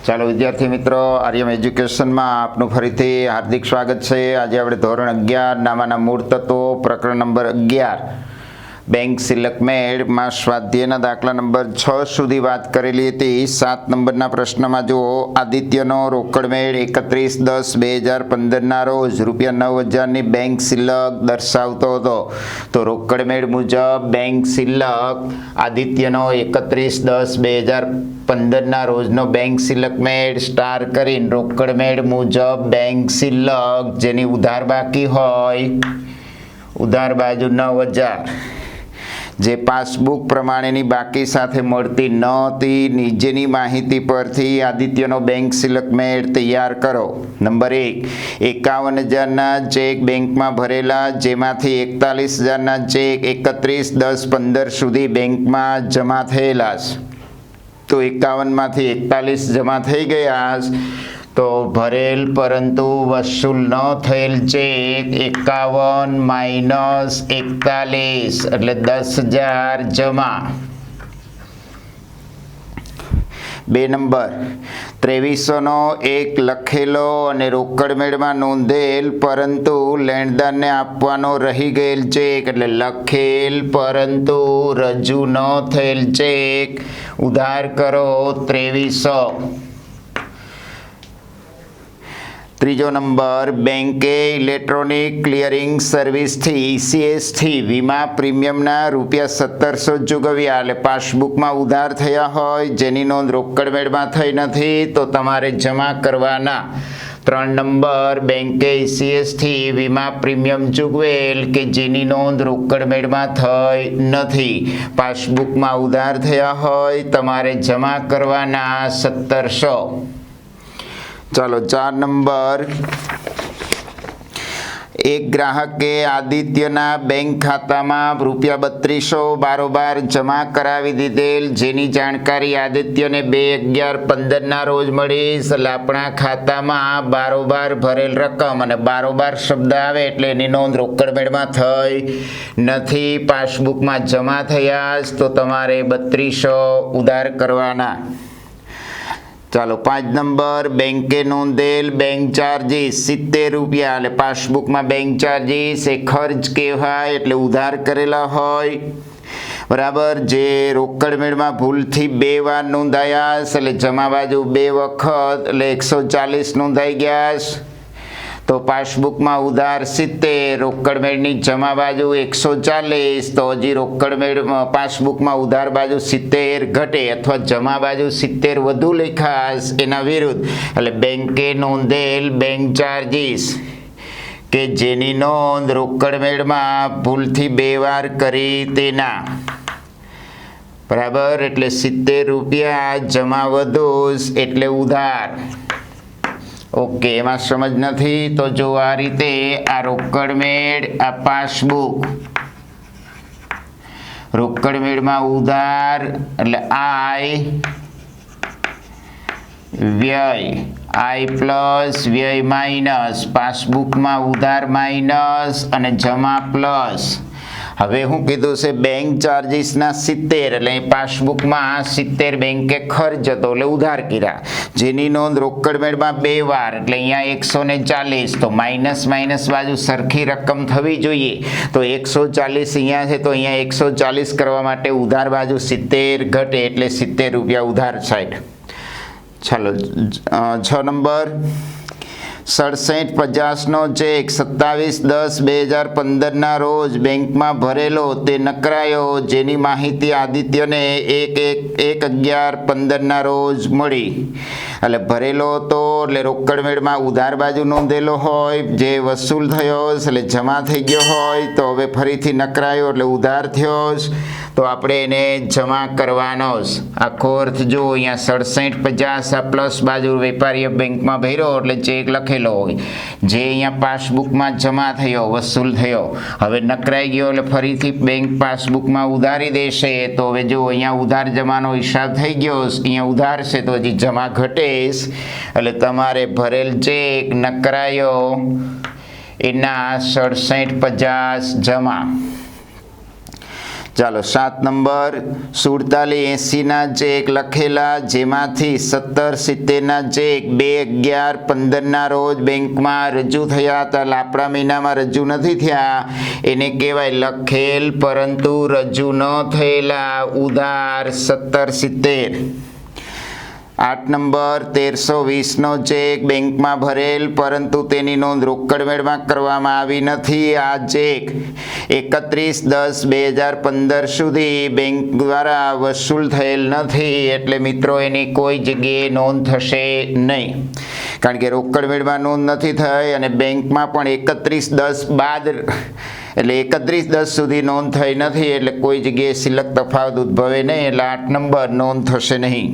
ચાલો વિદ્યાર્થી મિત્રો, આર્યમ એજ્યુકેશનમાં આપનું ફરીથી હાર્દિક સ્વાગત છે। આજે આપણે ધોરણ 11 નામાના મૂળ તત્વો પ્રકરણ નંબર 11 બેંક સિલક મેળમાં સ્વાધ્યાયના દાખલા નંબર 6 સુધી વાત કરેલી હતી। 7 નંબરના પ્રશ્નમાં જુઓ, આદિત્યનો રોકડ મેળ 31/10/2015ના રોજ ₹9,000ની બેંક સિલક દર્શાવતો હતો। તો રોકડ મેળ મુજબ બેંક સિલક આદિત્યનો 31/10/2015ના રોજનો બેંક સિલક મેળ સ્ટાર કરીને રોકડ મેળ મુજબ બેંક સિલક જેની ઉધાર બાકી હોય, ઉધાર બાજુ 9,000 જે પાસબુક પ્રમાણેની બાકી સાથે મળતી ન હતી, નીચેની માહિતી પરથી આદિત્યનો બેંક સિલક મેળ તૈયાર કરો। નંબર 1, 51,000ના ચેક બેંકમાં ભરેલા, જેમાંથી 41,000ના ચેક 31/10/15 સુધી બેંકમાં જમા થયેલા। તો 51માંથી 41 જમા થઈ ગયા, તો ભરેલ પરંતુ વસૂલ ન થયેલ ચેક 51 - 41 એટલે 10,000 જમા। 2 નંબર, 2300નો એક લખેલો અને રોકડ મેળમાં નોંધેલ પરંતુ લેણદારને આપવાનો રહી ગયેલ ચેક એટલે લખેલ પરંતુ રજૂ ન થયેલ ચેક ઉધાર કરો 2300। 3 નંબર, બેંકે ઇલેક્ટ્રોનિક ક્લિયરિંગ સર્વિસથી ECSથી વીમા પ્રીમિયમના ₹1700 ચૂકવ્યા એટલે પાસબુકમાં ઉધાર થયા હોય, જેની નોંધ રોકડ મેળમાં થઈ નથી, તો તમારે જમા કરવાના। 3 નંબર, બેંકે ECSથી વીમા પ્રીમિયમ ચૂકવેલ કે જેની નોંધ રોકડ મેળમાં થઈ નથી, પાસબુકમાં ઉધાર થયા હોય, તમારે જમા કરવાના 1700। ચાલો 4 નંબર, એક ગ્રાહકે આદિત્યના બેંક ખાતામાં ₹3200 બારોબાર જમા કરાવી દીધેલ, જેની જાણકારી આદિત્યને 2/11/15ના રોજ મળી। એટલે આપણા ખાતામાં બારોબાર ભરેલ રકમ અને બારોબાર શબ્દ આવે એટલે એની નોંધ રોકડ મેળમાં થઈ નથી, પાસબુકમાં જમા થયા, તો તમારે 3200 ઉધાર કરવાના। ચાલો 5 નંબર, બેંકે નોંધેલ બેંક ચાર્જીસ ₹70 એટલે પાસબુકમાં બેંક ચાર્જીસ એ ખર્ચ કહેવાય એટલે ઉધાર કરેલા હોય, બરાબર, જે રોકડ મેળમાં ભૂલથી 2 વાર નોંધાયા એટલે જમા બાજુ 2 વખત એટલે 140 નોંધાઈ ગયા, તો પાસબુકમાં ઉધાર 70, રોકડ મેળની જમા બાજુ 140, તો હજી રોકડ મેળ પાસબુકમાં ઉધાર બાજુ 70 ઘટે અથવા જમા બાજુ 70 વધુ લખાશ એના વિરુદ્ધ એટલે બેંકે નોંધેલ બેંક ચાર્જીસ કે જેની નોંધ રોકડ મેળમાં ભૂલથી 2 વાર કરી તેના, બરાબર, એટલે ₹70 જમા વધુ એટલે ઉધાર। ઓકે, એમાં સમજ નથી તો જો આ રીતે આ રોકડ મેળ, આ પાસબુક, રોકડ મેળમાં ઉધાર એટલે આય વ્યય, આય પ્લસ વ્યય માઇનસ, પાસબુકમાં ઉધાર માઇનસ અને જમા પ્લસ। હવે હું કીધું છે બેંક ચાર્જીસના 70 એટલે પાસબુકમાં 70 બેંકે ખર્ચ હતો એટલે ઉધાર કર્યા, જેની નોંધ રોકડ મેળમાં 2 વાર એટલે અહીંયા 140, તો માઇનસ માઇનસ બાજુ સરખી રકમ થવી જોઈએ, તો 140 અહીંયા છે તો અહીંયા 140 કરવા માટે ઉધાર બાજુ 70 ઘટે એટલે ₹70 ઉધાર સાઈડ। ચાલો 6 નંબર, 6750નો ચેક 27/10/2015ના રોજ બેંકમાં ભરેલો તે નકરાયો, જેની માહિતી આદિત્યને 1/11/15ના રોજ મળી। એટલે ભરેલો હતો એટલે રોકડ મેળમાં ઉધાર બાજુ નોંધેલો હોય, જે વસૂલ થયો એટલે જમા થઈ ગયો હોય, તો હવે ફરીથી નકરાયો એટલે ઉધાર થયો, તો આપણે એને જમા કરવાનો। આખો અર્થ જો અહીંયા 6750 આ પ્લસ બાજુ વેપારીએ બેંકમાં ભર્યો એટલે ચેક લખેલો હોય, જે અહીંયા પાસબુકમાં જમા થયો, વસૂલ થયો, હવે નકરાઈ ગયો એટલે ફરીથી બેંક પાસબુકમાં ઉધારી દેશે, તો હવે જો અહીંયા ઉધાર જમાનો હિસાબ થઈ ગયો, અહીંયા ઉધાર છે તો હજી જમા ઘટે એટલે તમારે ભરેલ ચેક નકરાયો એના 6750 જમા। ચાલો 7 નંબર 4780ના ચેક લખેલા જેમાંથી 1770ના ચેક 2/11/15ના રોજ બેંકમાં રજૂ થયા હતા. લાપડા મહિનામાં રજૂ નથી થયા એને કહેવાય લખેલ પરંતુ રજૂ ન થયેલા ઉધાર 1770. 8 નંબર 1320નો ચેક બેંકમાં ભરેલ પરંતુ તેની નોંધ રોકડમેળમાં કરવામાં આવી નથી. આ ચેક 31/10/2015 સુધી બેંક દ્વારા વસૂલ થયેલ નથી એટલે મિત્રો એની કોઈ જગ્યાએ નોંધ થશે નહીં, કારણ કે રોકડમેળમાં નોંધ નથી થઈ અને બેંકમાં પણ 31/10 બાદ એટલે 31/10 સુધી નોંધ થઈ નથી એટલે કોઈ જગ્યાએ સિલક તફાવત ઉદ્ભવે નહીં એટલે 8 નંબર નોંધ થશે નહીં.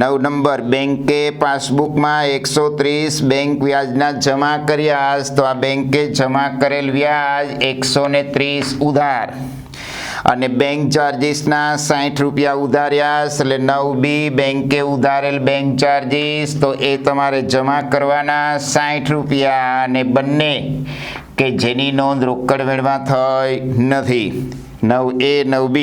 9 નંબર બેંકે પાસબુકમાં 130 બેંક વ્યાજના જમા કર્યા તો આ બેંકે જમા કરેલ વ્યાજ 130 ઉધાર અને બેંક ચાર્જીસના 60 રૂપિયા ઉધાર્યા એટલે 9B બેંકે ઉધારેલ બેંક ચાર્જીસ તો એ તમારે જમા કરવાના 60 રૂપિયા અને બંને કે જેની નોંધ રોકડ મેળમાં થઈ નથી. 9A 9B.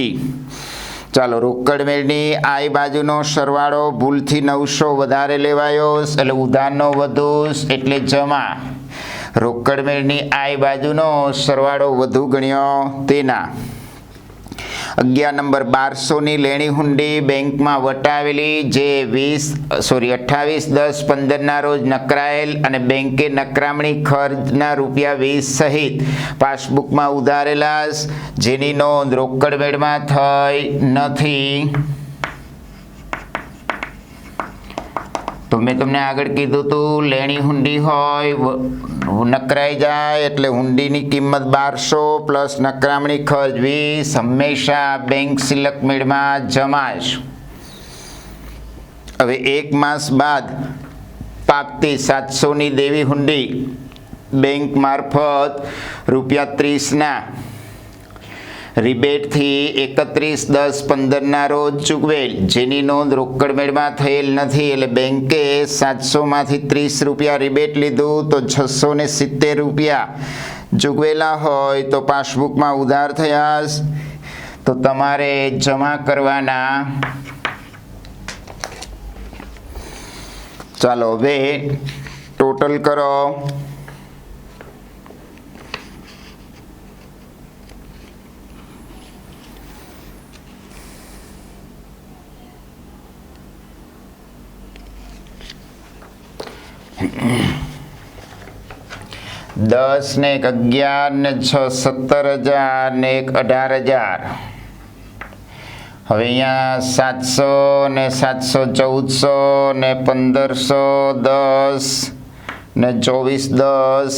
ચાલો રોકડ મેળની આઈ બાજુનો સરવાળો ભૂલથી 900 વધારે લેવાયો એટલે ઉધારનો વધુ એટલે જમા. રોકડ મેળની આઈ બાજુનો સરવાળો વધુ ગણ્યો તેના. 11 નંબર 1200ની લેણી હુંડી બેંકમાં વટાવેલી જે 28/10/15ના રોજ નકરાયેલ અને બેંકે નકરામણી ખર્ચના રૂપિયા 20 સહિત પાસબુકમાં ઉધારેલા જેની નોંધ રોકડ મેળમાં થઈ નથી. તો મેં તમને આગળ કીધું હતું લેણી હુંડી હોય નકરાઈ જાય એટલે હુંડીની કિંમત 1200 પ્લસ નકરામણી ખર્ચ 20 હંમેશા બેંક સિલક મેળમાં જમા જ. હવે 1 માસ બાદ પાકતી 700ની દેવી હુંડી બેંક મારફત ₹30ના રિબેટથી 31/10/15ના રોજ ચૂકવેલ જેની નોંધ રોકડ મેળમાં થયેલ નથી એટલે બેંકે 700માંથી 30 રૂપિયા રિબેટ લીધું તો 670 રૂપિયા ચૂકવેલા હોય તો પાસબુકમાં ઉધાર થયા તો તમારે જમા કરવાના. ચાલો હવે ટોટલ કરો. દસ ને 11 ને 6 17,000 ને 18,000. હવે અહીંયા 700 ને 700 1400 ને 1510 ને 2410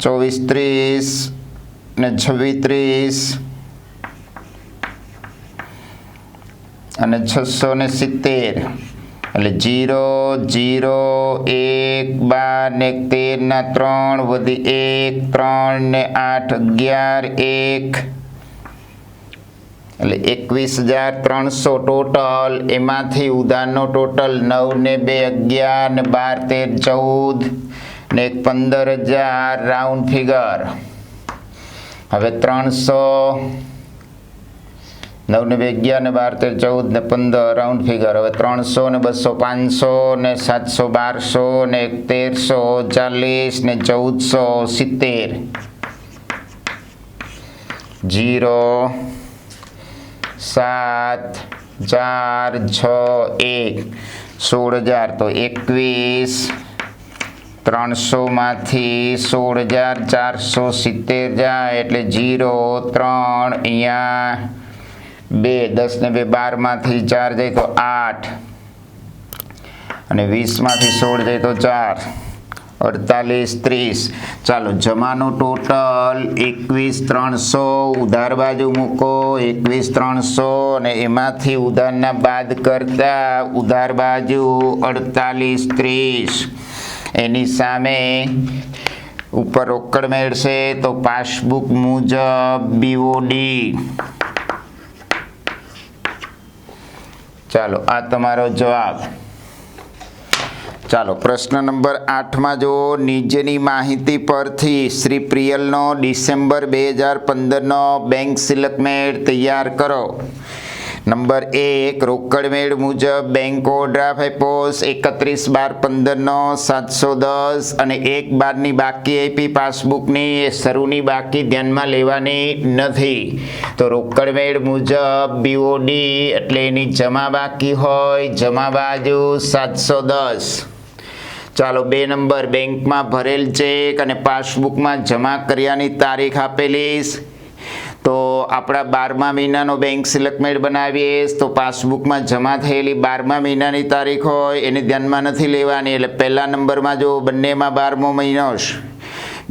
2430 ને 2630 અને 670 એટલે 0 0 1 12 ને 13 ના 3 વધી 1 3 ને 8 11 1 એટલે 21,300 ટોટલ. એમાંથી ઉધારનો ટોટલ 9 ને 2 11 ને 12 13 14 ને 15,000 રાઉન્ડ ફિગર. હવે 300 9 ને 2 11 ને 12 13 14 ને 15 રાઉન્ડ ફિગર. હવે 300 ને 200 500 ને 700 1200 ને 1340 ને 1470 0 7 4 6 1 16,000 તો 21,300માંથી 16,470 જાય એટલે 0 3 અહીંયા 2 10 ને 2 12માંથી 4 જાય તો 8 અને 20માંથી 16 જાય તો 4 48 30. ચાલો જમાનો ટોટલ 21,300 ઉધાર બાજુ મૂકો 21,300 અને એમાંથી ઉધારના બાદ કરતા ઉધાર બાજુ 48 30. એની સામે ઉપર રોકડ મેળશે તો પાસબુક મુજબ BOD. ચાલો આ તમારો જવાબ. ચાલો પ્રશ્ન નંબર 8માં જો નીચેની માહિતી પરથી શ્રી પ્રિયલનો ડિસેમ્બર 2015નો બેંક સ્ટેટમેન્ટ તૈયાર કરો. નંબર 1, રોકડ મેળ મુજબ બેંક ઓવરડ્રાફ્ટ આપ્યો 31/12/15નો 710 અને 1/12ની બાકી આપી પાસબુકની, એ શરૂની બાકી ધ્યાનમાં લેવાની નથી. તો રોકડ મેળ મુજબ BOD એટલે એની જમા બાકી હોય, જમા બાજુ 710. ચાલો 2 નંબર, બેંકમાં ભરેલ ચેક અને પાસબુકમાં જમા કર્યાની તારીખ આપેલી. તો આપણા 12મા મહિનાનો બેંક સ્ટેટમેન્ટ બનાવીએ તો પાસબુકમાં જમા થયેલી 12મા મહિનાની તારીખ હોય એને ધ્યાનમાં નથી લેવાની. એટલે પહેલા નંબરમાં જો બંનેમાં 12મો મહિનો,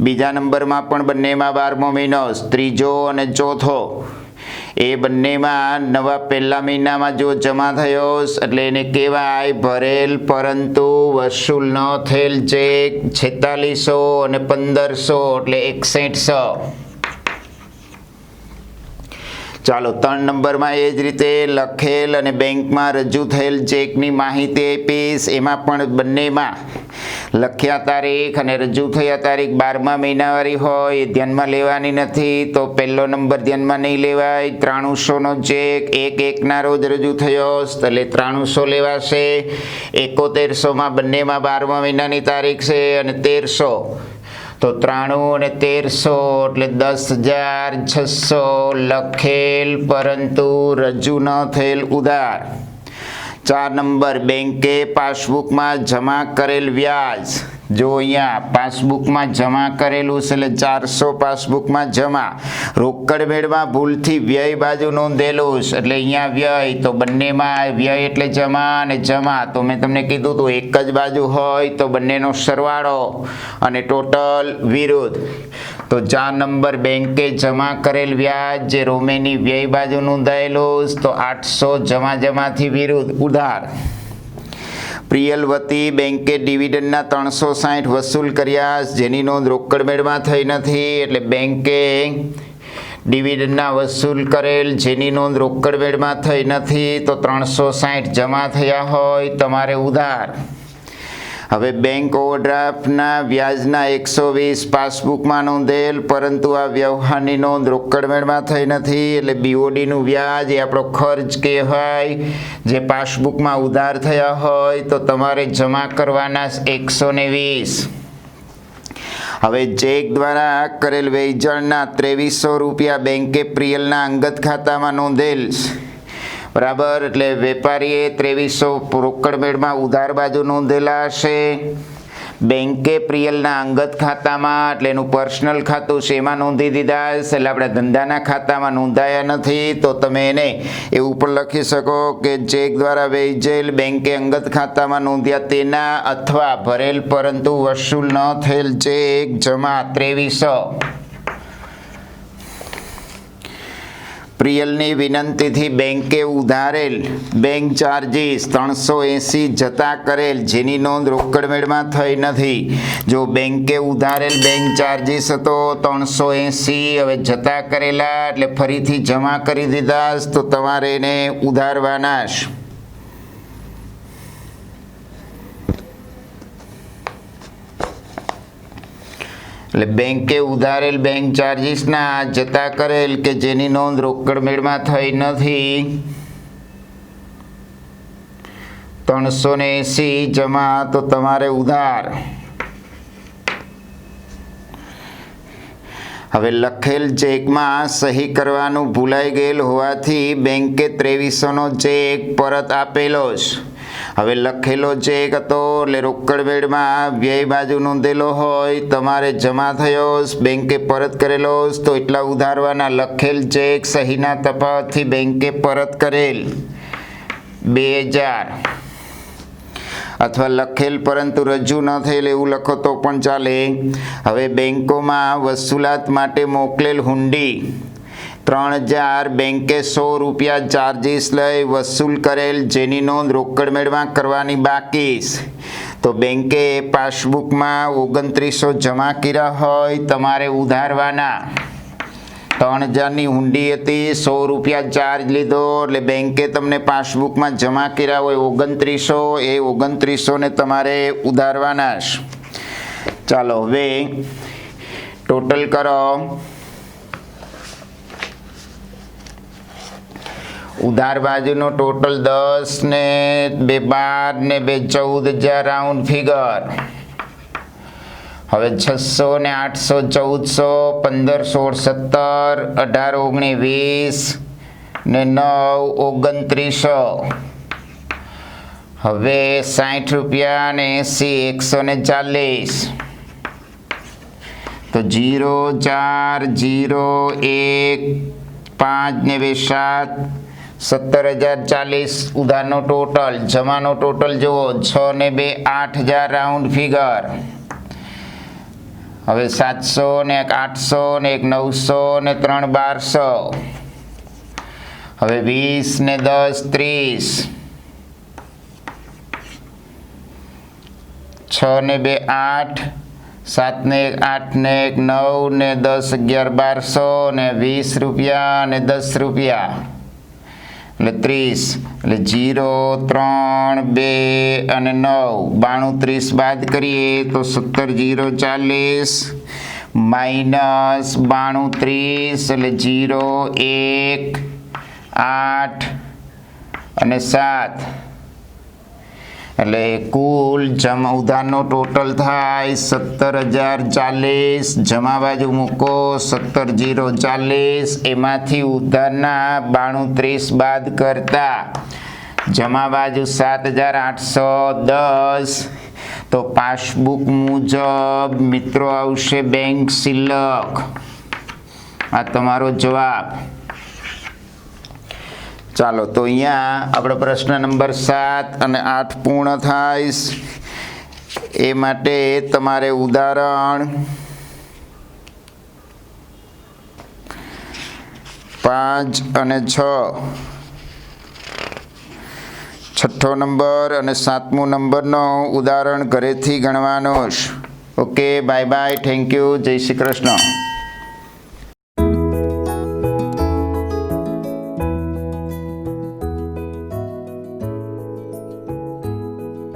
બીજા નંબરમાં પણ બંનેમાં 12મો મહિનો, ત્રીજો અને ચોથો એ બંનેમાં નવા પહેલા મહિનામાં જો જમા થયો એટલે એને કહેવાય ભરેલ પરંતુ વસૂલ ન થયેલ ચેક 4600 અને 1500 એટલે 6100. ચાલો 3 નંબરમાં એ જ રીતે લખેલ અને બેંકમાં રજૂ થયેલ ચેકની માહિતી આપીશ. એમાં પણ બંનેમાં લખ્યા તારીખ અને રજૂ થયા તારીખ 12મા મહિનાવાળી હોય એ ધ્યાનમાં લેવાની નથી. તો પહેલો નંબર ધ્યાનમાં નહીં લેવાય. 9300નો ચેક 1/1ના રોજ રજૂ થયો એટલે 9300 લેવાશે. 7100માં બંનેમાં 12મા મહિનાની તારીખ છે અને 1300, તો 93 અને 1300 એટલે 10,600 લખેલ પરંતુ રજૂ ન થયેલ ઉધાર. 4 નંબર, બેંકે પાસબુકમાં જમા કરેલ વ્યાજ. જો અહીંયા પાસબુકમાં જમા કરેલું છે એટલે 400 પાસબુકમાં જમા. રોકડ મેળમાં ભૂલથી વ્યય બાજુ નોંધેલું છે એટલે અહીંયા વ્યય. તો બંનેમાં વ્યય એટલે જમા અને જમા તો મેં તમને કીધું હતું એક જ બાજુ હોય તો બંનેનો સરવાળો અને ટોટલ વિરુદ્ધ. તો 4 નંબર, બેંકે જમા કરેલ વ્યાજ જે રોમેની વ્યય બાજુ નોંધાયેલું તો 800 જમાથી વિરુદ્ધ ઉધાર. પ્રિયલ વતી બેંકે ડિવિડન્ડના 360 વસૂલ કર્યા જેની નોંધ રોકડ મેળમાં થઈ નથી. એટલે બેંકે ડિવિડન્ડના વસૂલ કરેલ જેની નોંધ રોકડ મેળમાં થઈ નથી તો 360 જમા થયા હોય તમારે ઉધાર. હવે બેંક ઓવરડ્રાફ્ટના વ્યાજના 120 પાસબુકમાં નોંધેલ પરંતુ આ વ્યવહારની નોંધ રોકડ મેળમાં થઈ નથી. એટલે BODનું વ્યાજ એ આપણો ખર્ચ કહેવાય જે પાસબુકમાં ઉધાર થયા હોય તો તમારે જમા કરવાના 120. હવે ચેક દ્વારા કરેલ વેચાણના 2300 રૂપિયા બેંકે પ્રિયલના અંગત ખાતામાં નોંધેલ. બરાબર, એટલે વેપારીએ 2300 રોકડ મેળમાં ઉધાર બાજુ નોંધેલા હશે. બેંકે પ્રિયલના અંગત ખાતામાં એટલે એનું પર્સનલ ખાતું છે એમાં નોંધી દીધા હશે. એટલે આપણે ધંધાના ખાતામાં નોંધાયા નથી તો તમે એને એવું પણ લખી શકો કે ચેક દ્વારા વેચેલ બેંકે અંગત ખાતામાં નોંધ્યા તેના અથવા ભરેલ પરંતુ વસૂલ ન થયેલ ચેક જમા 2300. પ્રિયલની વિનંતીથી બેંકે ઉધારેલ બેંક ચાર્જીસ 380 જતા કરેલ જેની નોંધ રોકડ મેળમાં થઈ નથી. જો બેંકે ઉધારેલ બેંક ચાર્જીસ હતો 380, હવે જતા કરેલા એટલે ફરીથી જમા કરી દીધા તો તમારે એને ઉધારવાના. એટલે બેંકે ઉધારેલ બેંક ચાર્જીસના જતા કરેલ કે જેની નોંધ રોકડ મેળમાં થઈ નથી 380 જમા તો તમારે ઉધાર. હવે લખેલ ચેકમાં સહી કરવાનું ભૂલાઈ ગયેલ હોવાથી બેંકે 2300નો ચેક પરત આપેલો છે. હવે લખેલો ચેક હતો એટલે રોકડ મેળમાં વ્યય બાજુ નોંધેલો હોય તમારે જમા થયો બેંકે પરત કરેલો તો એટલા ઉધારવાના. લખેલ ચેક સહીના તફાવતથી બેંકે પરત કરેલ 2000 અથવા લખેલ પરંતુ રજૂ ન થયેલ એવું લખો તો પણ ચાલે. હવે બેંકોમાં વસૂલાત માટે મોકલેલ હુંડી 3000 બેંકે 100 રૂપિયા ચાર્જીસ લઈ વસૂલ કરેલ જેની નોંધ રોકડ મેળમાં કરવાની બાકી. તો બેંકે પાસબુકમાં 2900 જમા કર્યા હોય તમારે ઉધારવાના. 3000ની હુંડી હતી, 100 રૂપિયા ચાર્જ લીધો એટલે બેંકે તમને પાસબુકમાં જમા કર્યા હોય 2900, એ 2900 ને તમારે ઉધારવાના છે. ચાલો હવે ટોટલ કરો. ઉધાર બાજુનો ટોટલ 10 ને 2 12 ને 2 14,000 રાઉન્ડ ફિગર. હવે 600 ને 800 1400, 15 16 18 19 20 ને 9 2900. હવે 60 રૂપિયા ને 80 140. તો 0 4 0 1 5 ને 2 7 17,040 ઉધારનો ટોટલ. જમાનો ટોટલ જુઓ 6 ને 2 8,000 રાઉન્ડ ફિગર. હવે 700 ને 1 800 ને 1 900 ને 3 1200. હવે 20 ને 10 30. 6 ને 2 8, 7 ને 1 8 ને 1 9 ને 10 11 1200 ને 20 રૂપિયા ને 10 રૂપિયા એટલે 30. એટલે 0 3 2 અને 9 92 30 બાદ કરીએ તો 17 0 40 માઇનસ 92 30 એટલે 0 1 8 અને 7 એટલે કુલ જમા ઉધારનો ટોટલ થાય 17,040. જમા બાજુ મૂકો 17 0 40. એમાંથી ઉધારના 92 30 બાદ કરતા જમા બાજુ 7,810. તો પાસબુક મુજબ મિત્રો આવશે બેંક શિલ્લક. આ તમારો જવાબ. ચાલો તો અહીંયા આપણે પ્રશ્ન નંબર 7 અને 8 પૂર્ણ થાય. એ માટે તમારે ઉદાહરણ 5 અને 6, છઠ્ઠો નંબર અને 7મો નંબરનો ઉદાહરણ ઘરેથી ગણવાનો છે. Okay, bye bye, thank you, જય શ્રી કૃષ્ણ.